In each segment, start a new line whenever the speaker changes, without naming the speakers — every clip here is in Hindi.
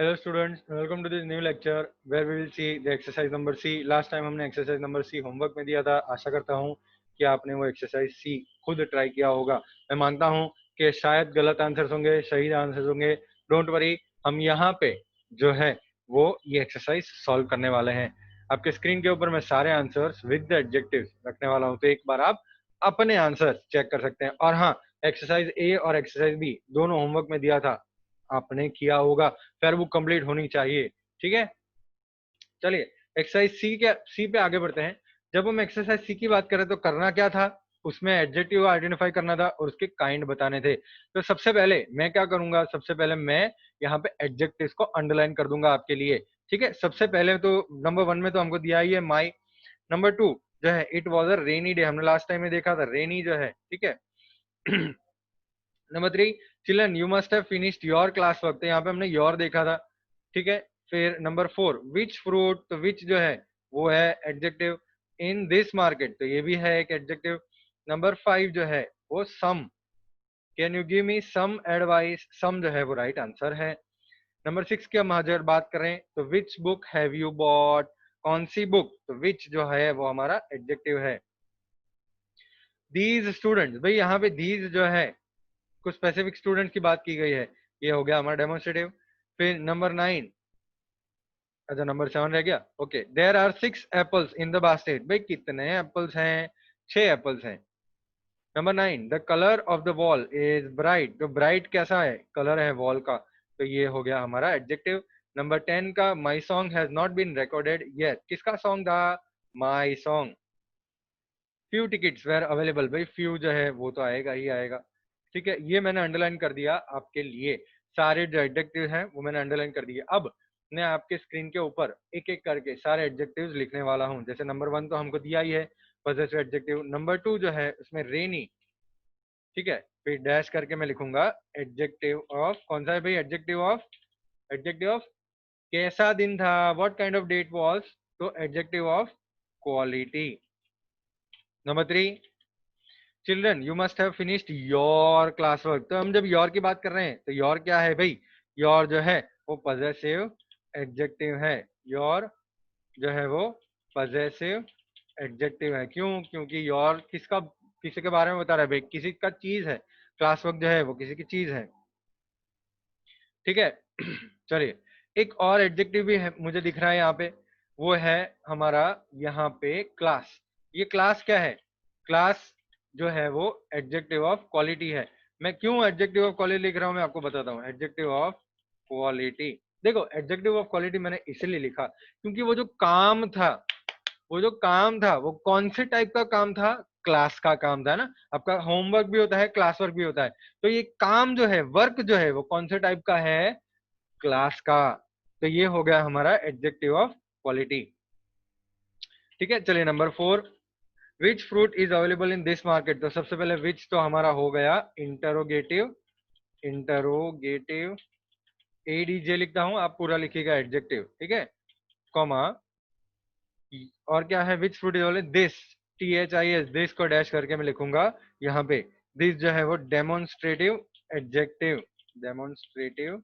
Hello students, welcome to this new lecture where we will see the exercise number C. Last time हमने exercise number C homework में दिया था. आशा करता हूँ कि आपने वो exercise C खुद ट्राई किया होगा. मैं मानता हूँ कि शायद गलत आंसर्स होंगे, सही आंसर्स होंगे. डोंट वरी, हम यहाँ पे जो है वो ये एक्सरसाइज सॉल्व करने वाले हैं. आपके स्क्रीन के ऊपर मैं सारे आंसर्स विद द एडजेक्टिव्स रखने वाला हूँ, तो एक बार आप अपने आंसर चेक कर सकते हैं. और हाँ, एक्सरसाइज ए और एक्सरसाइज बी दोनों होमवर्क में दिया था, आपने किया होगा, फिर वो कंप्लीट होनी चाहिए. ठीक है, चलिए एक्सरसाइज सी पे आगे बढ़ते हैं. जब हम एक्सरसाइज सी की बात करें तो करना क्या था, उसमें एडजेक्टिव आइडेंटिफाई करना था और उसके काइंड बताने थे. तो सबसे पहले मैं क्या करूंगा, सबसे पहले मैं यहाँ पे एडजेक्टिव्स को अंडरलाइन कर दूंगा आपके लिए. ठीक है, सबसे पहले तो नंबर 1 में तो हमको दिया ही है माई. नंबर 2 जो है it was a rainy day, हमने लास्ट टाइम में देखा था रेनी जो है. ठीक है. Number 3 children you must have finished your class work, तो यहाँ पे हमने योर देखा था. ठीक है. फिर नंबर 4 विच फ्रूट, तो विच जो है वो है एडजेक्टिव. इन दिस मार्केट, तो ये भी है एक एडजेक्टिव. नंबर 5 जो है वो some, can you give me some advice, some जो है वो राइट आंसर है. नंबर 6 की हम अगर बात करें तो which book have you bought, कौन सी बुक, तो विच जो है वो हमारा एडजेक्टिव है. दीज स्टूडेंट्स, भाई यहाँ पे दीज जो है कुछ स्पेसिफिक स्टूडेंट की बात की गई है, ये हो गया हमारा डेमोन्स्ट्रेटिव. फिर नंबर 9, अच्छा नंबर 7 रह गया. Okay, there are 6 apples in the basket, भाई कितने एप्पल्स हैं, 6 एप्पल्स हैं. Number 9 the colour of the wall is bright, तो ब्राइट कैसा है, कलर है वॉल का, तो ये हो गया हमारा एडजेक्टिव. नंबर 10 का my song has not been recorded yet, किसका सॉन्ग था, my song. Few tickets were available, भाई फ्यू जो है वो तो आएगा ही आएगा. ठीक है, ये मैंने अंडरलाइन कर दिया आपके लिए. सारे जो एडजेक्टिव हैं वो मैंने अंडरलाइन कर दिए. अब मैं आपके स्क्रीन के ऊपर एक एक करके सारे एडजेक्टिव्स लिखने वाला हूँ. जैसे नंबर 1 तो हमको दिया ही है पॉजिटिव एडजेक्टिव. नंबर 2 जो है उसमें रेनी. ठीक है, फिर डैश करके मैं लिखूंगा एडजेक्टिव ऑफ, कौन सा है भाई, एडजेक्टिव ऑफ, एडजेक्टिव ऑफ कैसा दिन था, what kind of date was, तो adjective of quality. Number 3 children you must have finished your class work, तो हम जब योर की बात कर रहे हैं तो योर क्या है भाई, योर जो है वो पजेसिव एडजेक्टिव है. योर जो है वो पजेसिव एडजेक्टिव है. क्यों, क्योंकि योर किसका, किसी के बारे में बता रहा है भाई, किसी का चीज है. क्लास वर्क जो है वो किसी की चीज है. ठीक है. चलिए, एक और एडजेक्टिव भी है मुझे दिख रहा है यहाँ पे, वो है हमारा यहाँ पे क्लास. ये क्लास क्या है, क्लास जो है वो एडजेक्टिव ऑफ क्वालिटी है. मैं क्यों एडजेक्टिव ऑफ क्वालिटी लिख रहा हूँ मैं आपको बताता हूँ. एडजेक्टिव ऑफ क्वालिटी, देखो एडजेक्टिव ऑफ क्वालिटी मैंने इसलिए लिखा क्योंकि वो जो काम था, वो जो काम था वो कौन से टाइप का काम था, क्लास का काम था ना. आपका होमवर्क भी होता है, क्लास वर्क भी होता है, तो ये काम जो है, वर्क जो है वो कौन से टाइप का है, क्लास का. तो ये हो गया हमारा एडजेक्टिव ऑफ क्वालिटी. ठीक है, चलिए number 4 which fruit is available in this market, तो सबसे पहले विच तो हमारा हो गया इंटरोगेटिव, इंटरोगेटिव एडीजे लिखता हूं, आप पूरा लिखिएगा एडजेक्टिव. ठीक है, कॉमा, और क्या है, which fruit is available, this, THIS, this को डैश करके मैं लिखूंगा यहाँ पे. दिस जो है वो demonstrative adjective, demonstrative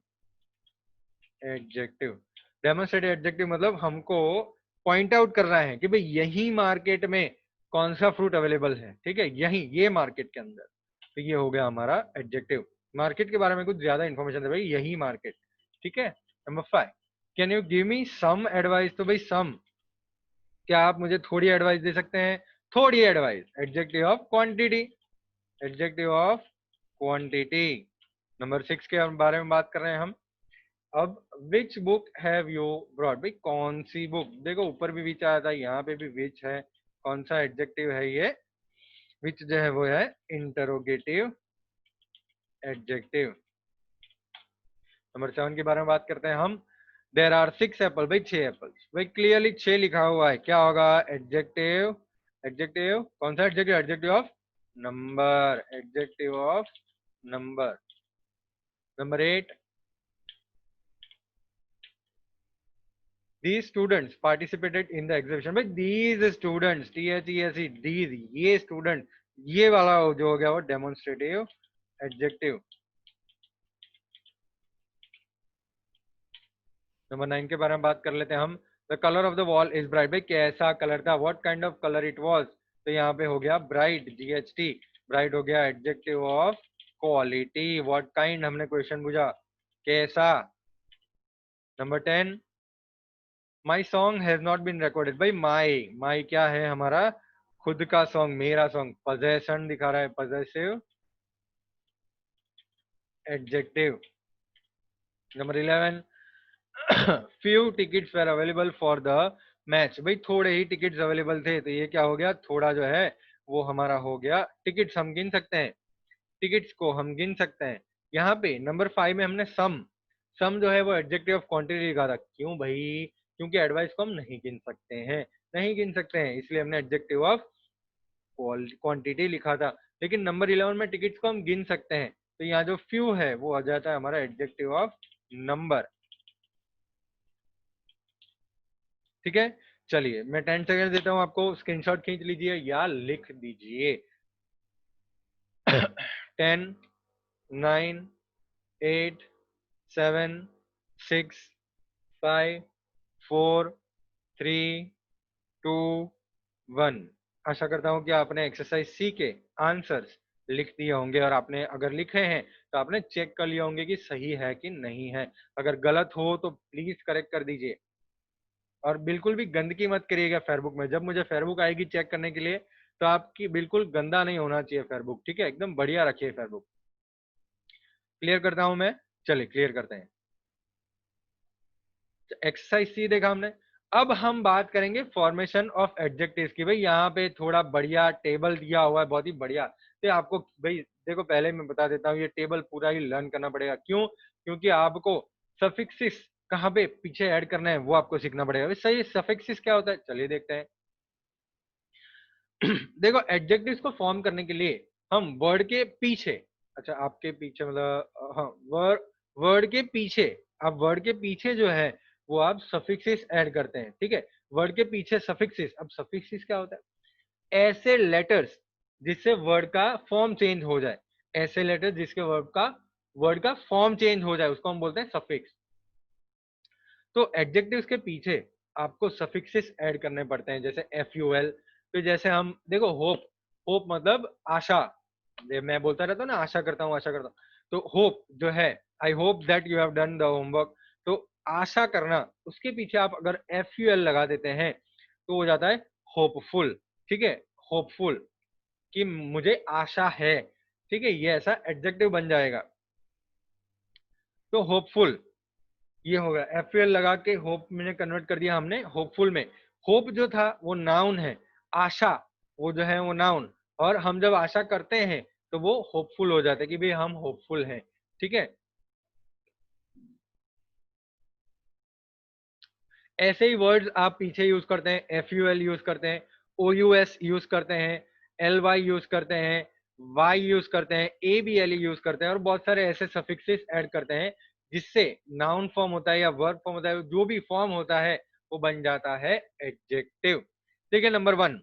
adjective. Demonstrative adjective मतलब हमको पॉइंट आउट कर रहा है कि भाई यही मार्केट में कौन सा फ्रूट अवेलेबल है. ठीक है, यही ये मार्केट के अंदर, तो ये हो गया हमारा एडजेक्टिव. मार्केट के बारे में कुछ ज्यादा इन्फॉर्मेशन है भाई, यही मार्केट. ठीक है. Number 5 can you give me some advice, तो भाई सम, क्या आप मुझे थोड़ी एडवाइस दे सकते हैं, थोड़ी advice, adjective of quantity, adjective of quantity. Number 6 के बारे में बात कर रहे हैं हम. अब which book have you brought, भाई कौन सी बुक, देखो ऊपर भी विच आया था, यहाँ पे भी विच है, कौन सा एडजेक्टिव है ये, विच जो है वो है इंटरोगेटिव एडजेक्टिव. नंबर 7 के बारे में बात करते हैं हम. देर आर 6 एप्पल, भाई 6 एप्पल्स, भाई क्लियरली 6 लिखा हुआ है, क्या होगा, एडजेक्टिव, एडजेक्टिव कौन सा adjective, adjective of number, adjective of number. Number 8 these students participated in the exhibition, भाई these students, THESE, these, ये स्टूडेंट, ये वाला जो हो गया वो डेमोन्स्ट्रेटिव एडजेक्टिव. नंबर 9 के बारे में बात कर लेते हैं हम। The colour of the wall is bright, भाई कैसा कलर था, what kind of colour it was, तो यहाँ पे हो गया ब्राइट, GHT, ब्राइट हो गया adjective of quality. What kind हमने क्वेश्चन पूछा, कैसा। Number 10, my song has not been recorded, भाई माई क्या है, हमारा खुद का सॉन्ग, मेरा सॉन्ग, पजेशन दिखा रहा है, possessive adjective. Number 11, few tickets were available for the match, भाई थोड़े ही टिकट्स अवेलेबल थे, तो ये क्या हो गया, थोड़ा जो है वो हमारा हो गया, टिकट्स हम गिन सकते हैं, टिकट्स को हम गिन सकते हैं। यहाँ पे नंबर 5 में हमने सम जो है वो एडजेक्टिव ऑफ क्वांटिटी लिखा था, क्यों भाई, क्योंकि एडवाइस को हम नहीं गिन सकते हैं, नहीं गिन सकते हैं, इसलिए हमने एडजेक्टिव ऑफ क्वांटिटी लिखा था। लेकिन नंबर 11 में टिकट्स को हम गिन सकते हैं, तो यहाँ जो फ्यू है वो आ जाता है हमारा एडजेक्टिव ऑफ नंबर। ठीक है, चलिए मैं 10 सेकंड देता हूं आपको, स्क्रीनशॉट खींच लीजिए या लिख दीजिए। 10, 9, 8, 7, 6, 5, 4, 3, 2, 1। आशा करता हूं कि आपने एक्सरसाइज सी के आंसर्स लिख दिए होंगे, और आपने अगर लिखे हैं तो आपने चेक कर लिया होंगे कि सही है कि नहीं है। अगर गलत हो तो प्लीज करेक्ट कर दीजिए, और बिल्कुल भी गंदगी मत करिएगा फेसबुक में। जब मुझे फेसबुक आएगी चेक करने के लिए, तो आपकी बिल्कुल गंदा नहीं होना चाहिए फेसबुक, ठीक है, एकदम बढ़िया रखिए फेसबुक। क्लियर करता हूं मैं, चलिए क्लियर करते हैं। एक्सरसाइज सी देखा हमने। अब हम बात करेंगे फॉर्मेशन ऑफ एडजेक्टिव्स की। भाई यहाँ पे थोड़ा बढ़िया टेबल दिया हुआ है, बहुत ही बढ़िया। तो आपको भाई देखो, पहले मैं बता देता हूँ, ये टेबल पूरा ही लर्न करना पड़ेगा। क्यों, क्योंकि आपको सफिक्सिस कहाँ पे पीछे ऐड करना है वो आपको सीखना पड़ेगा। सही, सफिक्सिस क्या होता है, चलिए देखते हैं। देखो, एडजेक्टिव्स को फॉर्म करने के लिए हम वर्ड के पीछे, अच्छा आपके पीछे मतलब हाँ, वर्ड के पीछे, आप वर्ड के पीछे जो है वो आप सफिक्सेस ऐड करते हैं, ठीक है। वर्ड के पीछे सफिक्सेस, अब सफिक्सेस क्या होता है, ऐसे लेटर्स जिससे वर्ड का फॉर्म चेंज हो जाए, ऐसे लेटर्स जिसके वर्ड का फॉर्म चेंज हो जाए, उसको हम बोलते हैं सफिक्स। तो एडजेक्टिव्स के पीछे आपको सफिक्सेस ऐड करने पड़ते हैं, जैसे FUL। तो जैसे हम देखो, होप, होप मतलब आशा, मैं बोलता रहता हूँ ना, आशा करता हूँ, आशा करता हूँ। तो होप जो है, I hope that you have done the homework, तो आशा करना, उसके पीछे आप अगर FUL लगा देते हैं तो हो जाता है होपफुल, ठीक है, होपफुल, कि मुझे आशा है, ठीक है, ये ऐसा एडजेक्टिव बन जाएगा। तो होपफुल ये होगा, FUL लगा के होप में कन्वर्ट कर दिया हमने होपफुल में। होप जो था वो नाउन है, आशा वो जो है वो नाउन, और हम जब आशा करते हैं तो वो होपफुल हो जाता है कि भाई हम होपफुल हैं, ठीक है। ऐसे ही वर्ड्स आप पीछे यूज करते हैं, FUL यूज करते हैं, OUS यूज करते हैं, LY यूज करते हैं, Y यूज करते हैं, ABLE यूज करते हैं, और बहुत सारे ऐसे सफिक्सेस ऐड करते हैं जिससे नाउन फॉर्म होता है या वर्ब फॉर्म होता है, जो भी फॉर्म होता है वो बन जाता है एडजेक्टिव। ठीक है, नंबर 1,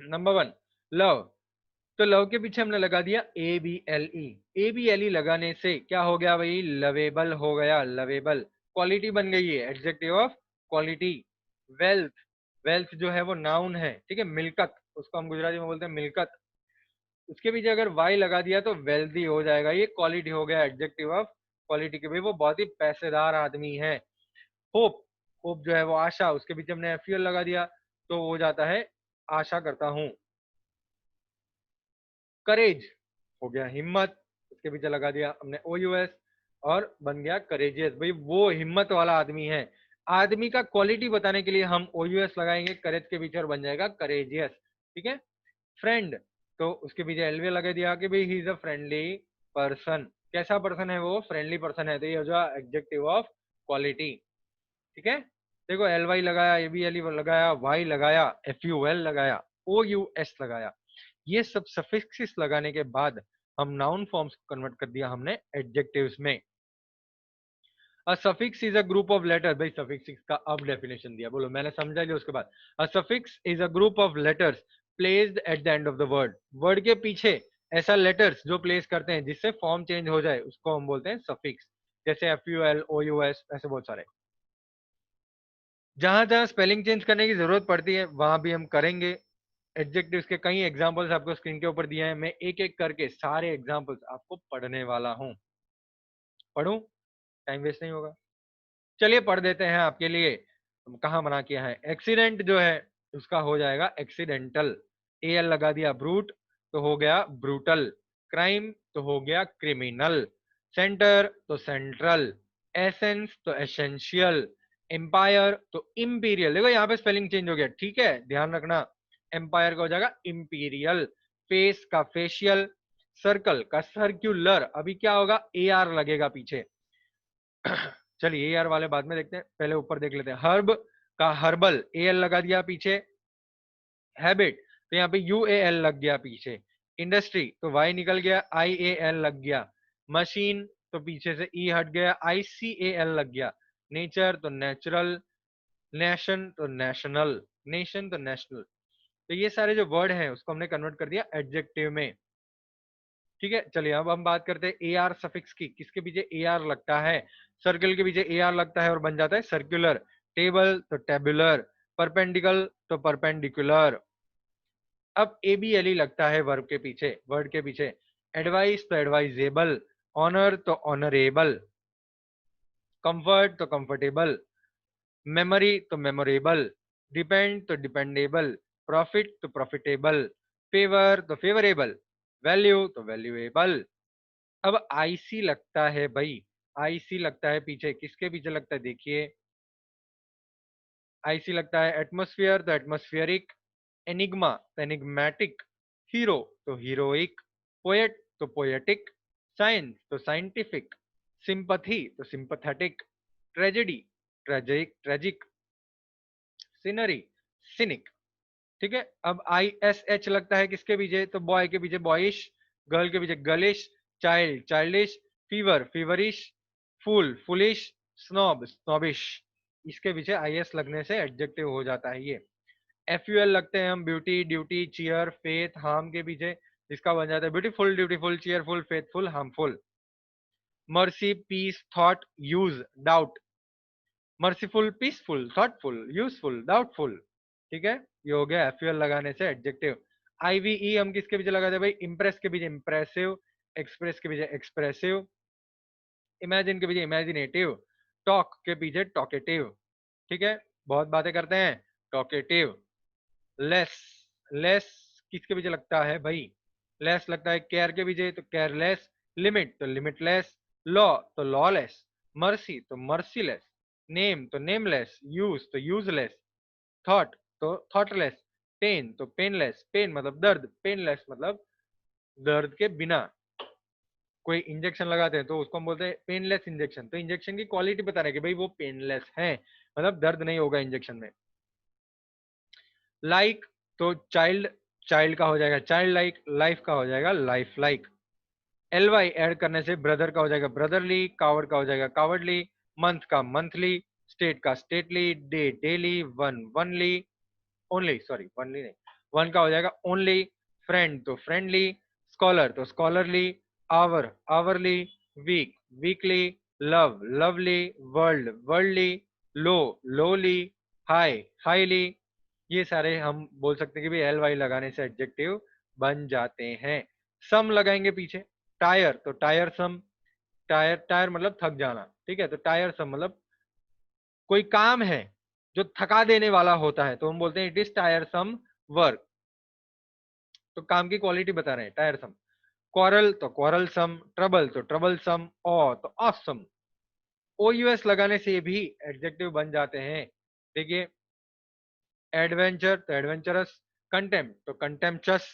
नंबर 1 लव। तो लव के पीछे हमने लगा दिया ABLE। ABLE लगाने से क्या हो गया भाई, लवेबल हो गया, लवेबल, क्वालिटी बन गई है, adjective of quality. Wealth, wealth जो है वो नाउन है, ठीक है, मिल्कत, उसको हम गुजराती में बोलते हैं मिल्कत, उसके पीछे अगर वाई लगा दिया तो वेल्थी हो जाएगा, ये क्वालिटी हो गया, एडजेक्टिव ऑफ क्वालिटी के भाई वो बहुत ही पैसेदार आदमी है। होप, होप जो है वो आशा, उसके पीछे हमने FUL लगा दिया तो हो जाता है आशा करता हूं। करेज हो गया हिम्मत, उसके पीछे लगा दिया हमने OUS, और बन गया करेजियस, भाई वो हिम्मत वाला आदमी है। आदमी का क्वालिटी बताने के लिए हम OUS लगाएंगे करेज के पीछे और बन जाएगा करेजियस, ठीक है। फ्रेंड, तो उसके पीछे LV लगा दिया कि भाई he is a friendly person, कैसा पर्सन है वो, फ्रेंडली पर्सन है, तो ये हो जाएगा एडजेक्टिव ऑफ क्वालिटी, ठीक है। देखो, LY लगाया, ABLE लगाया, Y लगाया, FUL लगाया, OUS लगाया, ये सब सफिक्सेस लगाने के बाद हम नाउन फॉर्म्स को कन्वर्ट कर दिया हमने एडजेक्टिव्स में। A suffix is a group of letter, भाई सफिक्स का अब डेफिनेशन दिया, बोलो मैंने समझा लिया उसके बाद। अ suffix is a group of letters placed at the end of the word, word के पीछे ऐसा लेटर्स जो प्लेस करते हैं जिससे फॉर्म चेंज हो जाए उसको हम बोलते हैं सफिक्स, जैसे FUL, OUS, ऐसे बहुत सारे। जहां जहां स्पेलिंग चेंज करने की जरूरत पड़ती है वहां भी हम करेंगे। एडजेक्टिव्स के कई एग्जांपल्स आपको स्क्रीन के ऊपर दिए हैं, मैं एक एक करके सारे एग्जांपल्स आपको पढ़ने वाला हूं। पढ़ूं, टाइम वेस्ट नहीं होगा। चलिए पढ़ देते हैं आपके लिए। कहाँ मना किया है? एक्सीडेंट जो है उसका हो जाएगा एक्सीडेंटल, AL लगा दिया। ब्रूट तो हो गया ब्रूटल, क्राइम तो हो गया क्रिमिनल, सेंटर तो सेंट्रल, एसेंस तो एसेंशियल, एम्पायर तो इंपीरियल। देखो यहाँ पे स्पेलिंग चेंज हो गया, ठीक है, ध्यान रखना। एम्पायर का हो जाएगा इंपीरियल, फेस का फेशियल, सर्कल का सर्क्यूलर। अभी क्या होगा? AR लगेगा पीछे। चलिए AR वाले बाद में देखते हैं, पहले ऊपर देख लेते हैं। हर्ब का हर्बल, AL लगा दिया पीछे। हैबिट तो यहाँ पे UAL लग गया पीछे। इंडस्ट्री तो Y निकल गया, IAL लग गया। मशीन तो पीछे से E हट गया, ICAL लग गया। नेचर तो नेचुरल, नेशन तो नेशनल, नेशन तो नेशनल। तो ये सारे जो वर्ड हैं उसको हमने कन्वर्ट कर दिया एडजेक्टिव में। ठीक है, चलिए अब हम बात करते हैं AR सफिक्स की। किसके पीछे AR लगता है? सर्कल के पीछे AR लगता है और बन जाता है सर्कुलर। टेबल तो टेबुलर, परपेंडिकल तो परपेंडिकुलर। अब ABLE लगता है वर्ब के पीछे, वर्ड के पीछे। एडवाइस तो एडवाइजेबल, ऑनर तो ऑनरेबल, कंफर्ट तो कंफर्टेबल, मेमोरी तो मेमोरेबल, डिपेंड तो डिपेंडेबल, प्रॉफिट तो प्रॉफिटेबल, फेवर तो फेवरेबल, वैल्यू तो वैल्यूएबल। अब IC लगता है भाई, IC लगता है पीछे। किसके पीछे लगता है? देखिए, IC लगता है एटमोस्फियर तो एटमोस्फियरिक, एनिग्मा तो एनिग्मेटिक, हीरो तो हीरोइक, पोएट तो पोएटिक, साइंस तो साइंटिफिक, सिंपथी तो sympathetic, tragedy tragic tragic, scenery scenic. ठीक है, अब ISH लगता है किसके पीछे? तो बॉय के पीछे बॉयिश, गर्ल के पीछे girlish, child childish, fever feverish, fool foolish, snob snobbish. इसके पीछे IS लगने से एडजेक्टिव हो जाता है ये। FUL लगते हैं हम beauty duty cheer faith harm के पीछे, जिसका बन जाता है beautiful dutiful cheerful faithful harmful. Mercy peace thought use doubt, merciful peaceful thoughtful useful doubtful. ठीक है, ये हो गया FUL लगाने से एडजेक्टिव। IVE हम किसके पीछे लगाते हैं भाई? इम्प्रेस के पीछे इम्प्रेसिव, एक्सप्रेस के पीछे एक्सप्रेसिव, इमेजिन के पीछे इमेजिनेटिव, टॉक के पीछे टॉकेटिव। ठीक है, बहुत बातें करते हैं, टॉकेटिव। लेस, लेस किसके पीछे लगता है भाई? लेस लगता है केयर के पीछे तो केयरलेस, लिमिट तो लिमिटलेस, लॉ तो लॉलेस, मर्सी तो मर्सीलेस, नेम तो नेमलेस, यूज तो यूजलेस, थॉट तो थॉटलेस, पेन तो पेनलेस, पेन मतलब दर्द, पेनलेस मतलब दर्द के बिना। कोई इंजेक्शन लगाते हैं तो उसको हम बोलते हैं पेनलेस इंजेक्शन। तो इंजेक्शन की क्वालिटी बता रहे हैं कि भाई वो पेनलेस है, मतलब दर्द नहीं होगा इंजेक्शन में। लाइक तो चाइल्ड, चाइल्ड का हो जाएगा चाइल्ड लाइक, लाइफ का हो जाएगा लाइफ लाइक। LY ऐड करने से ब्रदर का हो जाएगा ब्रदरली, कावर्ड का हो जाएगा कावर्डली, मंथ का मंथली, स्टेट का stately, day daily, one onely, only sorry onely नहीं, वन का हो जाएगा ओनली, फ्रेंड तो फ्रेंडली, स्कॉलर तो scholarly, hour hourly, week weekly, love lovely, world worldly, low lowly, high highly. ये सारे हम बोल सकते हैं कि भाई LY लगाने से एडजेक्टिव बन जाते हैं। सम लगाएंगे पीछे, टायर तो टायर सम, टायर टायर मतलब थक जाना। ठीक है, तो टायर सम मतलब कोई काम है जो थका देने वाला होता है तो हम बोलते हैं इट इज टायरसम वर्क। तो काम की क्वालिटी बता रहे हैं टायरसम। क्वारल तो क्वारलसम, ट्रबल तो ट्रबलसम, ऑ तो ऑसम। OUS लगाने से भी एडजेक्टिव बन जाते हैं। देखिए, एडवेंचर तो एडवेंचरस, कंटेम्प्ट तो कंटेम्पचस,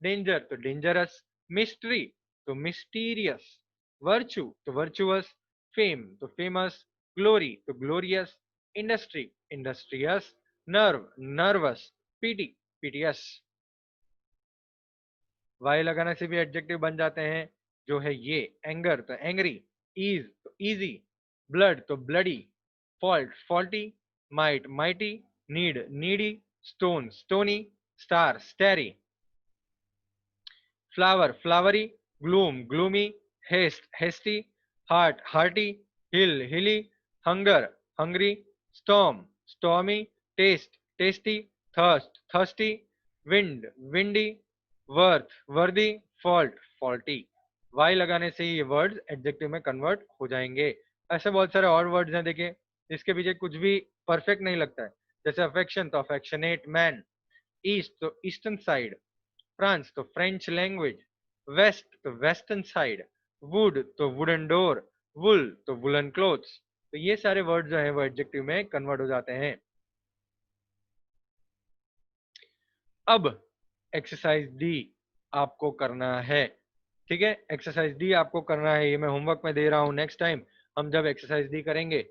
डेंजर तो डेंजरस, मिस्ट्री तो मिस्टीरियस, वर्चू तो वर्चुअस, फेम तो फेमस, ग्लोरी तो glorious, industry industrious, nerve nervous, pity piteous. Y लगाने से भी एडजेक्टिव बन जाते हैं, जो है ये। एंगर तो एंग्री, ईज तो इजी, ब्लड तो bloody, fault faulty, might mighty, need needy, stone stony, star starry. Flower flowery, gloom gloomy, haste hasty, heart hearty, hill hilly, hunger hungry, storm stormy, taste tasty, thirst thirsty, wind windy, worth worthy, fault faulty. Y लगाने से ही ये वर्ड्स एडजेक्टिव में कन्वर्ट हो जाएंगे। ऐसे बहुत सारे और वर्ड्स हैं, देखिए इसके पीछे कुछ भी परफेक्ट नहीं लगता है। जैसे अफेक्शन तो अफेक्शनेट मैन, ईस्ट तो ईस्टर्न साइड, फ्रांस तो फ्रेंच लैंग्वेज, वेस्ट तो वेस्टर्न साइड, वुड तो वुडन डोर, वुल तो वुलन क्लोथ्स। तो ये सारे वर्ड जो है वो एडजेक्टिव में कन्वर्ट हो जाते हैं। अब एक्सरसाइज डी आपको करना है, ठीक है। एक्सरसाइज डी आपको करना है, ये मैं होमवर्क में दे रहा हूँ। नेक्स्ट टाइम हम जब एक्सरसाइज डी करेंगे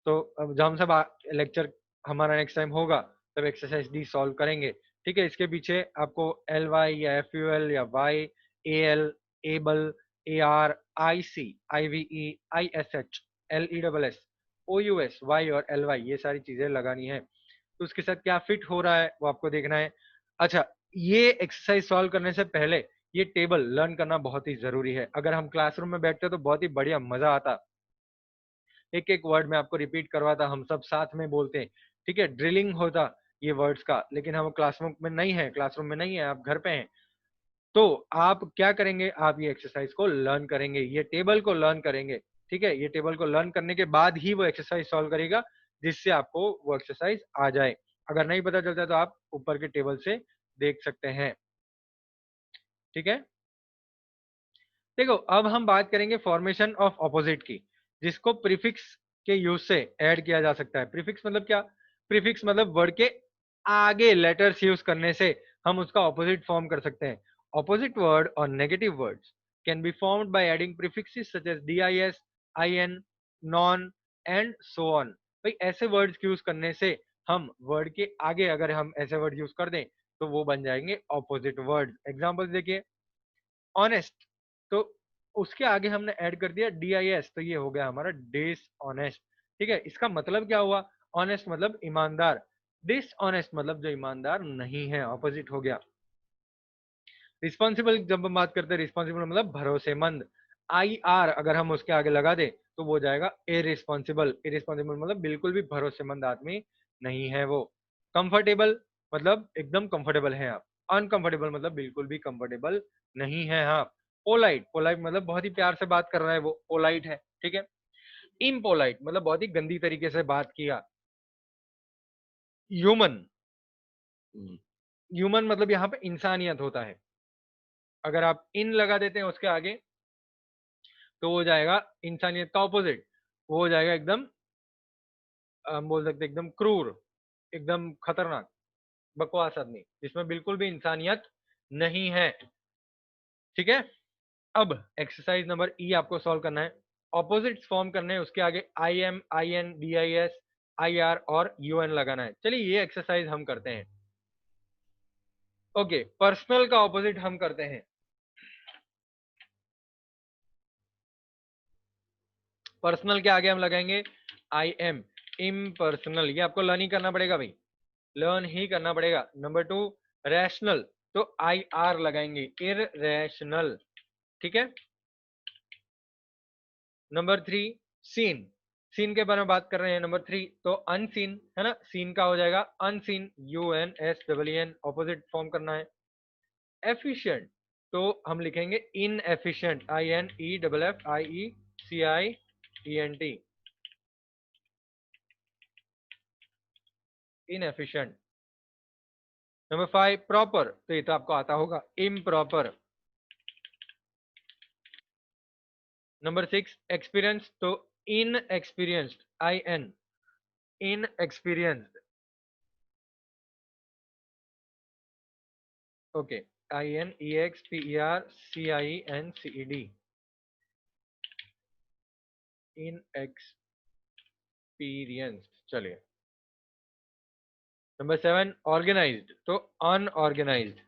तो जब हम सब लेक्चर हमारा नेक्स्ट टाइम होगा तब एक्सरसाइज डी सॉल्व करेंगे, ठीक है। इसके पीछे आपको एल वाई या एफ यू एल या Y, A L, able, A R, I C, I V E, I S H, L E double S, O U S, Y और एल वाई, ये सारी चीजें लगानी है। तो उसके साथ क्या फिट हो रहा है वो आपको देखना है। अच्छा, ये एक्सरसाइज सॉल्व करने से पहले ये टेबल लर्न करना बहुत ही जरूरी है। अगर हम क्लासरूम में बैठते तो बहुत ही बढ़िया मजा आता, एक एक वर्ड में आपको रिपीट करवाता, हम सब साथ में बोलते, ठीक है, ड्रिलिंग होता ये वर्ड्स का। लेकिन हम क्लासरूम में नहीं है, क्लासरूम में नहीं है, आप घर पे हैं, तो आप क्या करेंगे, आप ये एक्सरसाइज को लर्न करेंगे, ये टेबल को लर्न करेंगे, ठीक है। ये टेबल को लर्न करने के बाद ही वो एक्सरसाइज सॉल्व करेगा, जिससे आपको वो एक्सरसाइज आ जाए। अगर नहीं पता चलता तो आप ऊपर के टेबल से देख सकते हैं, ठीक है। देखो अब हम बात करेंगे फॉर्मेशन ऑफ ऑपोजिट की, जिसको प्रीफिक्स के यूज से ऐड किया जा सकता है। प्रीफिक्स मतलब क्या? प्रीफिक्स मतलब वर्ड के आगे लेटर्स यूज करने से हम उसका ऑपोजिट फॉर्म कर सकते हैं। ऑपोजिट वर्ड और negative words can be formed by adding prefixes such as dis, in, non and so on. भाई ऐसे वर्ड्स यूज करने से हम वर्ड के आगे अगर हम ऐसे वर्ड यूज कर दें तो वो बन जाएंगे ऑपोजिट वर्ड। एग्जाम्पल देखिए, ऑनेस्ट, तो उसके आगे हमने ऐड कर दिया dis, तो ये हो गया हमारा डिसऑनेस्ट, ठीक है। इसका मतलब क्या हुआ? ऑनेस्ट मतलब ईमानदार, डिसऑनेस्ट मतलब जो ईमानदार नहीं है, ऑपोजिट हो गया। रिस्पॉन्सिबल जब हम बात करते हैं, रिस्पॉन्सिबल मतलब भरोसेमंद, आई आर अगर हम उसके आगे लगा दें तो वो हो जाएगा इरिस्पॉन्सिबल। इरिस्पॉन्सिबल मतलब बिल्कुल भी भरोसेमंद आदमी नहीं है वो। कंफर्टेबल मतलब एकदम कंफर्टेबल है आप। अनकंफर्टेबल मतलब बिल्कुल भी कंफर्टेबल नहीं है आप। पोलाइट, पोलाइट मतलब बहुत ही प्यार से बात कर रहा है वो, पोलाइट है, ठीक है। इम्पोलाइट मतलब बहुत ही गंदी तरीके से बात किया। ह्यूमन, ह्यूमन मतलब यहाँ पे इंसानियत होता है। अगर आप इन लगा देते हैं उसके आगे तो हो जाएगा इंसानियत का ऑपोजिट, वो हो जाएगा एकदम, हम बोल सकते हैं एकदम क्रूर, एकदम खतरनाक, बकवास आदमी, जिसमें बिल्कुल भी इंसानियत नहीं है, ठीक है। अब एक्सरसाइज नंबर ई आपको सॉल्व करना है। ऑपोजिट्स फॉर्म करने हैं, उसके आगे I M, I N, D I S, I R और यू एन लगाना है। चलिए ये एक्सरसाइज हम करते हैं। ओके, पर्सनल का ऑपोजिट हम करते हैं। पर्सनल के आगे हम लगाएंगे आई एम, इम्पर्सनल। ये आपको लर्न ही करना पड़ेगा भाई, लर्न ही करना पड़ेगा। नंबर टू, रैशनल, तो आई आर लगाएंगे, इररेशनल, ठीक है। नंबर थ्री, सीन, सीन के बारे में बात कर रहे हैं। नंबर थ्री तो अनसीन है ना, सीन का हो जाएगा unseen, U N S double N, opposite form करना है। एफिशिएंट तो हम लिखेंगे in efficient, I N E double F I E C I E N T, inefficient. Number five, proper, तो ये तो आपको आता होगा, इम्प्रॉपर। नंबर सिक्स, एक्सपीरियंस, तो inexperienced, I N, inexperienced, okay, I N E X P E R I E N C E D, inexperienced. चलिए नंबर सेवन, ऑर्गेनाइज्ड, तो अनऑर्गेनाइज्ड,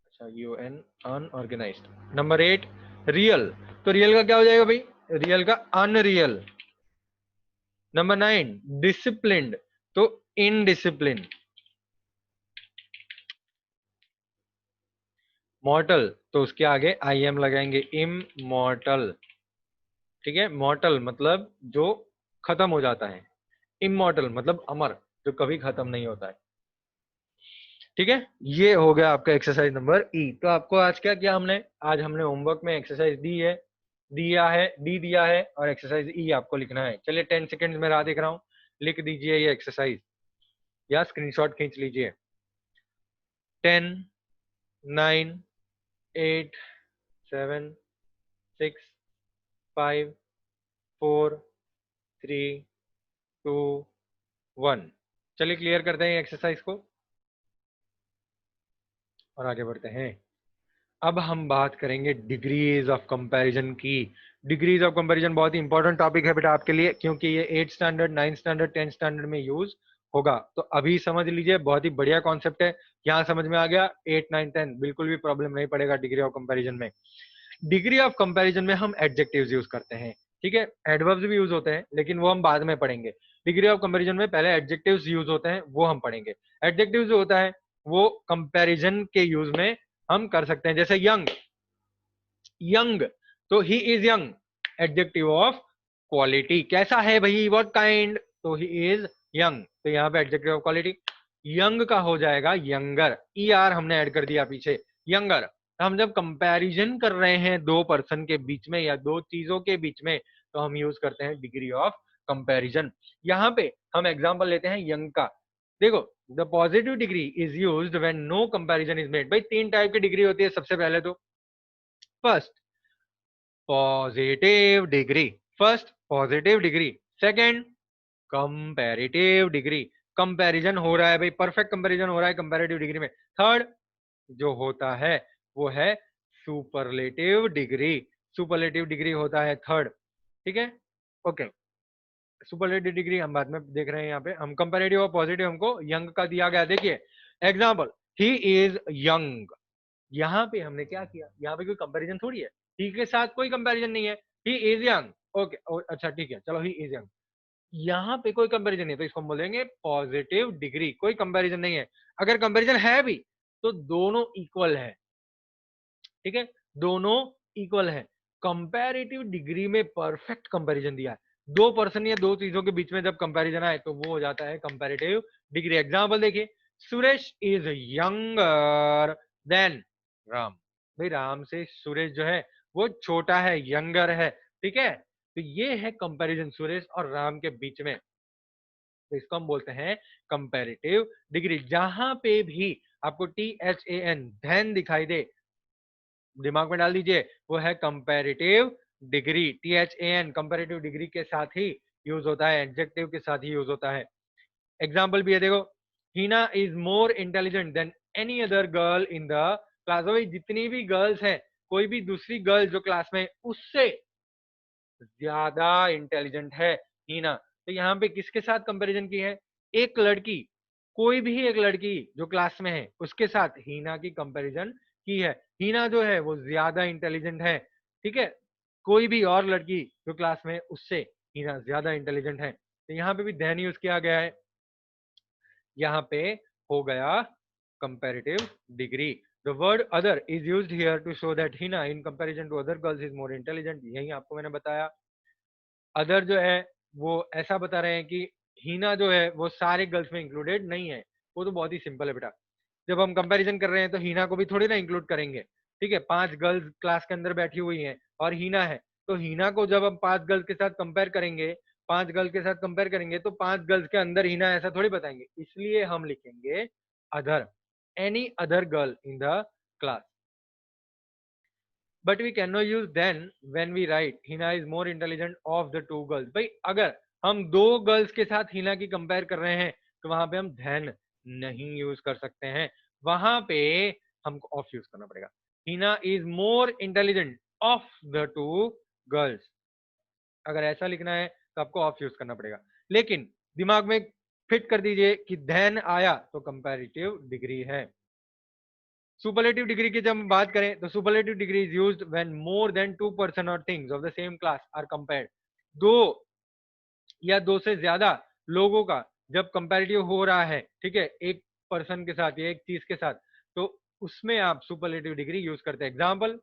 अच्छा U N, unorganised. Number eight, real, तो रियल का क्या हो जाएगा भाई? रियल का अनरियल। नंबर नाइन, डिसिप्लिन्ड, तो इनडिसिप्लिन। मॉर्टल तो उसके आगे आई एम लगाएंगे, इमॉर्टल। ठीक है, मॉर्टल मतलब जो खत्म हो जाता है, इमॉर्टल मतलब अमर, जो कभी खत्म नहीं होता है। ठीक है, ये हो गया आपका एक्सरसाइज नंबर ई। तो आपको आज क्या किया हमने, आज हमने होमवर्क में एक्सरसाइज डी दिया है और एक्सरसाइज ई आपको लिखना है। चलिए 10 सेकेंड में राह देख रहा हूँ, लिख दीजिए ये एक्सरसाइज या स्क्रीनशॉट खींच लीजिए। 10, 9, 8, 7, 6, 5, 4, 3, 2, 1। चलिए क्लियर करते हैं एक्सरसाइज को और आगे बढ़ते हैं। अब हम बात करेंगे डिग्रीज ऑफ कंपैरिजन की। डिग्रीज ऑफ कंपैरिजन बहुत ही इंपॉर्टेंट टॉपिक है बेटा आपके लिए, क्योंकि ये 8th standard, 9th standard, 10th standard में यूज होगा। तो अभी समझ लीजिए, बहुत ही बढ़िया कॉन्सेप्ट है। यहाँ समझ में आ गया, 8, 9, 10 बिल्कुल भी प्रॉब्लम नहीं पड़ेगा डिग्री ऑफ कंपैरिजन में। डिग्री ऑफ कंपैरिजन में हम एडजेक्टिव्स यूज करते हैं। ठीक है, एडवर्ब्स भी यूज होते हैं लेकिन वो हम बाद में पढ़ेंगे। डिग्री ऑफ कंपैरिजन में पहले एडजेक्टिव्स यूज होते हैं, वो हम पढ़ेंगे। एडजेक्टिव जो होता है वो कंपैरिजन के यूज में हम कर सकते हैं। जैसे यंग, यंग तो he is young, adjective of quality. कैसा है भाई, व्हाट काइंड, तो ही इज यंग, तो यहाँ पे एडजेक्टिव ऑफ क्वालिटी। यंग का हो जाएगा यंगर, ई आर हमने ऐड कर दिया पीछे, यंगर। हम जब कंपैरिजन कर रहे हैं दो पर्सन के बीच में या दो चीजों के बीच में, तो हम यूज करते हैं डिग्री ऑफ कंपैरिजन। यहाँ पे हम एग्जांपल लेते हैं यंग का। देखो, the positive degree is used when no comparison is made. भाई 3 टाइप की डिग्री होती है सबसे पहले तो। First positive degree, first positive degree. Second comparative degree, comparison हो रहा है भाई, परफेक्ट कंपैरिजन हो रहा है कंपैरेटिव डिग्री में। थर्ड जो होता है वो है सुपरलेटिव डिग्री, सुपरलेटिव डिग्री होता है थर्ड। ठीक है, ओके। सुपरलेटिव डिग्री हम बाद में देख रहे हैं। यहाँ पे हम कंपैरेटिव और पॉजिटिव हमको यंग का दिया गया। देखिए एग्जांपल, ही इज यंग। यहाँ पे हमने क्या किया, यहाँ पे कोई कंपैरिजन थोड़ी है, ही के साथ कोई कंपैरिजन नहीं है, ही इज यंग। ओके, अच्छा ठीक है, चलो ही इज यंग। यहाँ पे कोई कंपैरिजन नहीं है तो इसको हम बोलेंगे पॉजिटिव डिग्री, कोई कंपैरिजन नहीं है। अगर कंपैरिजन है भी तो दोनों इक्वल है। ठीक है, दोनों इक्वल है। कंपैरेटिव डिग्री में परफेक्ट कंपैरिजन दिया है, दो पर्सन या दो चीजों के बीच में जब कंपैरिजन आए तो वो हो जाता है कंपैरेटिव डिग्री। एग्जांपल देखिए, Suresh is younger than Ram. भाई राम से सुरेश जो है वो छोटा है, यंगर है। ठीक है, तो ये है कंपैरिजन सुरेश और राम के बीच में, तो इसको हम बोलते हैं कंपैरेटिव डिग्री। जहां पे भी आपको THAN धैन दिखाई दे, दिमाग में डाल दीजिए, वो है comparative degree. THAN comparative degree के साथ ही यूज होता है, एडजेक्टिव के साथ ही यूज होता है। एग्जाम्पल भी है, देखो, Heena is more intelligent than any other girl in the class. भाई जितनी भी गर्ल्स हैं, कोई भी दूसरी गर्ल जो क्लास में, उससे ज्यादा इंटेलिजेंट है हीना। तो यहाँ पे किसके साथ कंपैरिजन की है, एक लड़की, कोई भी एक लड़की जो क्लास में है उसके साथ हीना की कंपैरिजन की है। हीना जो है वो ज्यादा इंटेलिजेंट है। ठीक है, कोई भी और लड़की जो क्लास में है उससे हीना ज्यादा इंटेलिजेंट है। तो यहाँ पे भी देन यूज किया गया है। यहाँ पे हो गया comparative degree. The word other is used here to show that Hina in comparison to other girls is more intelligent। यही आपको मैंने बताया। अदर जो है वो ऐसा बता रहे हैं कि हीना जो है वो सारे गर्ल्स में इंक्लूडेड नहीं है। वो तो बहुत ही सिंपल है बेटा, जब हम कंपैरिजन कर रहे हैं तो हीना को भी थोड़ी ना इंक्लूड करेंगे। ठीक है, 5 गर्ल्स क्लास के अंदर बैठी हुई हैं और हीना है, तो हीना को जब हम 5 गर्ल्स के साथ कंपेयर करेंगे, 5 गर्ल्स के साथ कंपेयर करेंगे तो 5 गर्ल्स के अंदर हीना ऐसा थोड़ी बताएंगे, इसलिए हम लिखेंगे other, any other girl in the class. But we can not use then when we write Hina is more intelligent of the two girls. भाई अगर हम दो गर्ल्स के साथ हिना की कंपेयर कर रहे हैं तो वहां पे हम देन नहीं यूज कर सकते हैं, वहां पे हमको ऑफ यूज करना पड़ेगा। Hina is more intelligent of the two girls, अगर ऐसा लिखना है तो आपको ऑफ यूज करना पड़ेगा। लेकिन दिमाग में फिट कर दीजिए कि देन आया तो कंपैरेटिव डिग्री है। सुपरलेटिव डिग्री की जब हम बात करें तो superlative degree is used when more than 2 person और things of the same class are compared. दो या दो से ज्यादा लोगों का जब कंपैरेटिव हो रहा है, ठीक है, एक पर्सन के साथ या एक चीज के साथ, तो उसमें आप सुपरलेटिव डिग्री यूज करते हैं। Example,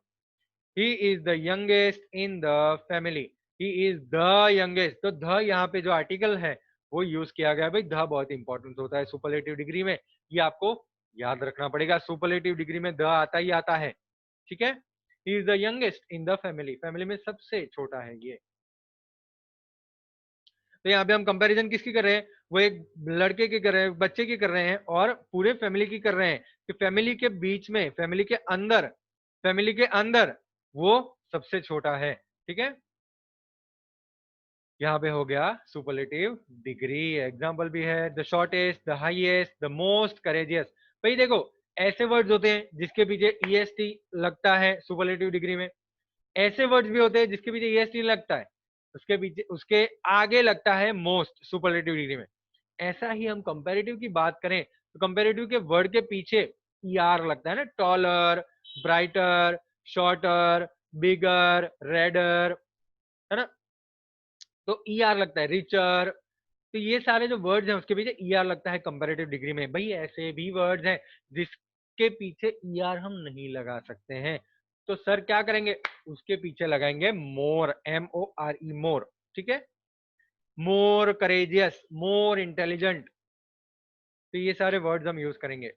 he is the youngest in the family, he is the youngest, तो द यहाँ पे जो आर्टिकल है वो यूज किया गया है। भाई द बहुत इंपॉर्टेंट होता है सुपरलेटिव डिग्री में, ये आपको याद रखना पड़ेगा। सुपरलेटिव डिग्री में द आता ही आता है, ठीक है। He is the youngest in the family, family में सबसे छोटा है ये। तो यहाँ पे हम कंपैरिजन किसकी कर रहे हैं, वो एक लड़के की कर रहे हैं, बच्चे की कर रहे हैं और पूरे फैमिली की कर रहे हैं कि फैमिली के बीच में, फैमिली के अंदर वो सबसे छोटा है, ठीक है। यहाँ पे हो गया सुपरलेटिव डिग्री। एग्जाम्पल भी है, the shortest, the highest, the most courageous. भाई देखो, ऐसे वर्ड्स होते हैं जिसके पीछे ईएसटी लगता है सुपरलेटिव डिग्री में, ऐसे वर्ड्स भी होते हैं जिसके पीछे ईएसटी लगता है, उसके पीछे, उसके आगे लगता है मोस्ट सुपरलेटिव डिग्री में। ऐसा ही हम कंपैरेटिव की बात करें तो कंपैरेटिव के वर्ड के पीछे ईआर लगता है ना, टॉलर, ब्राइटर, शॉर्टर, बिगर, रेडर, है ना, तो ईआर लगता है, रिचर। तो ये सारे जो वर्ड्स हैं उसके पीछे ईआर लगता है कंपैरेटिव डिग्री में। भाई ऐसे भी वर्ड्स हैं जिसके पीछे ईआर हम नहीं लगा सकते हैं, तो सर क्या करेंगे, उसके पीछे लगाएंगे मोर, MORE, मोर, ठीक है। मोर करेजियस, मोर इंटेलिजेंट, तो ये सारे वर्ड्स हम यूज करेंगे।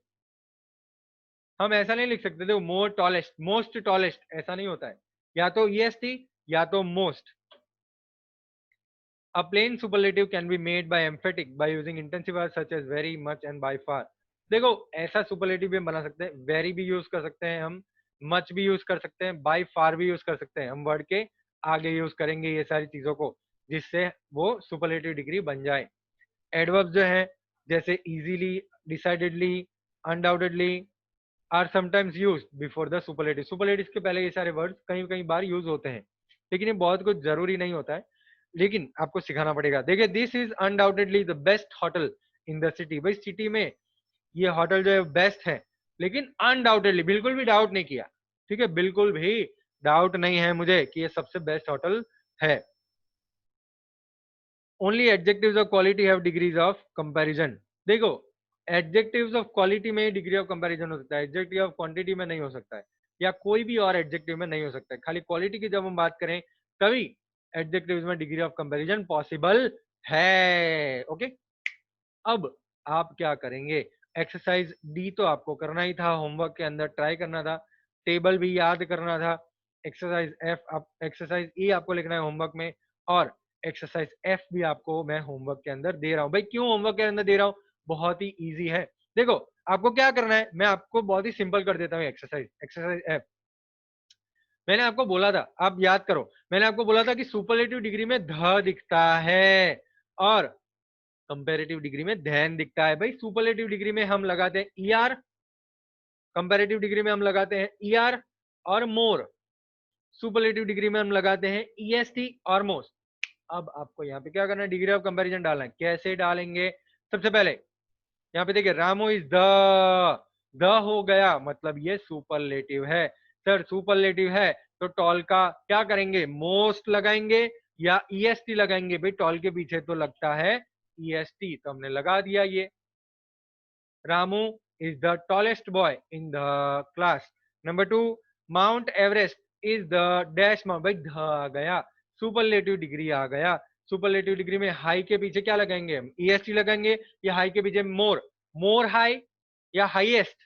हम ऐसा नहीं लिख सकते थे मोर टॉलेस्ट, मोस्ट टॉलेस्ट, ऐसा नहीं होता है, या तो EST या तो most. A plain superlative can be made by emphatic by using intensifiers such as very, much and by far. देखो ऐसा सुपरलेटिव भी हम बना सकते हैं, वेरी भी यूज कर सकते हैं हम, मच भी यूज कर सकते हैं, बाय फार भी यूज कर सकते हैं। हम वर्ड के आगे यूज करेंगे ये सारी चीजों को जिससे वो सुपरलेटिव डिग्री बन जाए। एडवर्ब जो है, जैसे easily, decidedly, undoubtedly are sometimes used before the superlative. Superlative के पहले ये सारे वर्ड्स कहीं कहीं बार यूज होते हैं, लेकिन ये बहुत कुछ जरूरी नहीं होता है, लेकिन आपको सिखाना पड़ेगा। देखिए, this is undoubtedly the best hotel in the city. भाई सिटी में ये होटल जो है बेस्ट है, लेकिन अनडाउटेडली, बिल्कुल भी डाउट नहीं किया, ठीक है, बिल्कुल भी डाउट नहीं है मुझे कि ये सबसे बेस्ट होटल है। Only adjectives of quality have degrees of comparison. देखो, एडजेक्टिव्स ऑफ क्वालिटी में डिग्री ऑफ कंपैरिजन हो सकता है, एडजेक्टिव ऑफ क्वांटिटी में नहीं हो सकता है, या कोई भी और एडजेक्टिव में नहीं हो सकता है। खाली क्वालिटी की जब हम बात करें तभी एडजेक्टिव्स में डिग्री ऑफ कंपैरिजन पॉसिबल है। ओके, अब आप क्या करेंगे, एक्सरसाइज डी तो आपको करना ही था, होमवर्क के अंदर ट्राई करना था, टेबल भी याद करना था। एक्सरसाइज एफ, आप एक्सरसाइज ई आपको लिखना है होमवर्क में, और एक्सरसाइज एफ भी आपको मैं होमवर्क के अंदर दे रहा हूँ। भाई क्यों होमवर्क के अंदर दे रहा हूँ, बहुत ही इजी है। देखो आपको क्या करना है, मैं आपको बहुत ही सिंपल कर देता हूँ। एक्सरसाइज एफ, मैंने आपको बोला था, आप याद करो, मैंने आपको बोला था कि सुपरलेटिव डिग्री में ध दिखता है और कंपैरेटिव डिग्री में धैन दिखता है। भाई सुपरलेटिव डिग्री में हम लगाते हैं ईआर, कंपैरेटिव डिग्री में हम लगाते हैं ईआर और मोर, सुपरलेटिव डिग्री में हम लगाते हैं ईएसटी और मोस्ट। अब आपको यहाँ पे क्या करना है, डिग्री ऑफ कंपैरिजन डालना है। कैसे डालेंगे, सबसे पहले यहाँ पे देखिए, रामू इज द हो गया, मतलब ये सुपरलेटिव है। सर सुपरलेटिव है तो टॉल का क्या करेंगे, मोस्ट लगाएंगे या ईएसटी लगाएंगे। भाई टॉल के पीछे तो लगता है ईएसटी, तो हमने लगा दिया ये। Ramu is the tallest boy in the class. Number 2, mount Everest is the dash mount. भाई ध आ गया, सुपरलेटिव डिग्री आ गया। सुपरलेटिव डिग्री में हाई के पीछे क्या लगाएंगे हम, ईएसटी लगाएंगे, या हाई के पीछे मोर, मोर हाई या हाईएस्ट,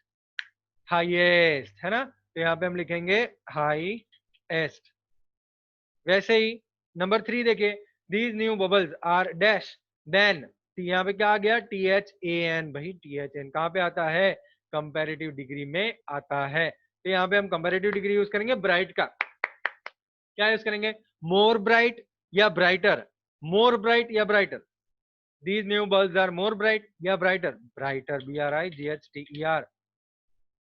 हाईएस्ट, है ना, तो यहाँ पे हम लिखेंगे हाईएस्ट। वैसे ही नंबर 3 देखिए, these new bubbles are dash then, यहाँ पे क्या आ गया, THAN। भाई THAN कहाँ पे आता है, कंपैरेटिव डिग्री में आता है। तो यहाँ पे हम कंपैरेटिव डिग्री यूज करेंगे ब्राइट का, क्या यूज करेंगे, मोर ब्राइट या ब्राइटर, मोर ब्राइट या brighter. These new bulbs are more bright या brighter, brighter, BRIGHTER।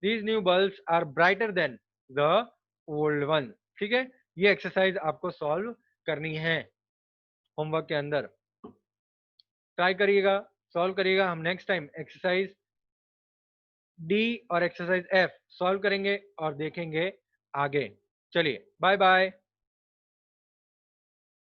These new bulbs are brighter than the old one. ठीक है, ये एक्सरसाइज आपको सॉल्व करनी है होमवर्क के अंदर, ट्राई करिएगा, सॉल्व करिएगा। हम नेक्स्ट टाइम एक्सरसाइज डी और एक्सरसाइज एफ सॉल्व करेंगे और देखेंगे आगे। चलिए बाय बाय।